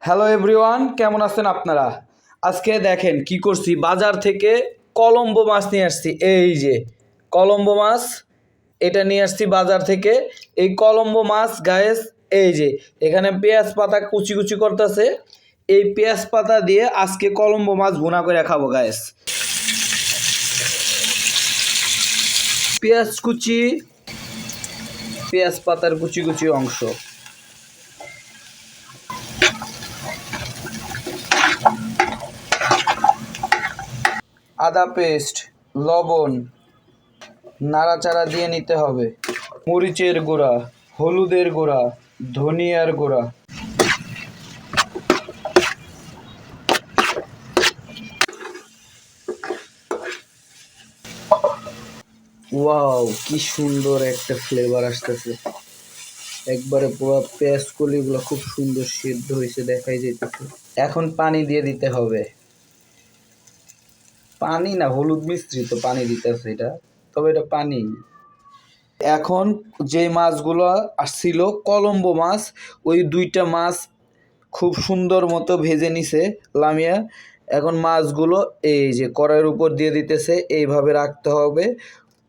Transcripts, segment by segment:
Hello everyone, কেমন আছেন আপনারা? আজকে দেখেন কি করছি, বাজার থেকে কলম্বো মাছ নিয়ে আসছি। এই যে কলম্বো মাছ, এটা নিয়ে আসছি বাজার থেকে। এই কলম্বো মাছ গায়েস, এই যে এখানে পেঁয়াজ পাতা কুচি কুচি করতেছে। এই পেঁয়াজ পাতা দিয়ে আজকে কলম্বো মাছ ভুনা করে খাবো গায়েস। পেঁয়াজ কুচি, পেঁয়াজ পাতার কুচি কুচি অংশ, আদা পেস্ট, লবণ, নাড়াচাড়া দিয়ে নিতে হবে। মরিচের গুঁড়া, হলুদের গুঁড়া, ধনিয়ার গুঁড়া। ওয়াও, কি সুন্দর একটা ফ্লেভার আসতেছে। একবারে পুরো পেঁয়াজ কলিগুলো খুব সুন্দর সিদ্ধ হয়েছে, দেখাই যাইতেছে। এখন পানি দিয়ে দিতে হবে। পানি না, হলুদ মিশ্রিত পানি দিতেছে এটা, তবে এটা পানি। এখন যে মাছগুলো আসছিল কলম্বো মাছ, ওই দুইটা মাছ খুব সুন্দর মতো ভেজে নিছে লামিয়া। এখন মাছগুলো এই যে কড়াইয়ের উপর দিয়ে দিতেছে। এইভাবে রাখতে হবে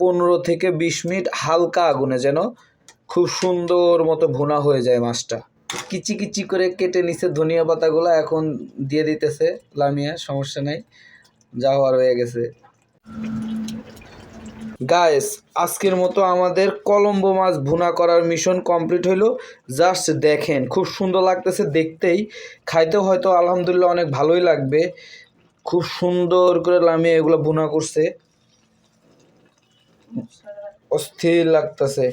15 থেকে 20 মিনিট হালকা আগুনে, যেন খুব সুন্দর মতো ভুনা হয়ে যায় মাছটা। কিচি কিচি করে কেটে নিছে ধনিয়া পাতাগুলো, এখন দিয়ে দিতেছে লামিয়া। সমস্যা নাই, যা হওয়ার হয়ে গেছে। গাইস, আজকের মতো আমাদের কলম্বো মাছ ভুনা করার মিশন কমপ্লিট হইলো। জাস্ট দেখেন, খুব সুন্দর লাগতেছে দেখতেই। খাইতেও হয়তো আলহামদুলিল্লাহ অনেক ভালোই লাগবে। খুব সুন্দর করে লামিয়ে এগুলো ভুনা করছে, অস্থির লাগতেছে।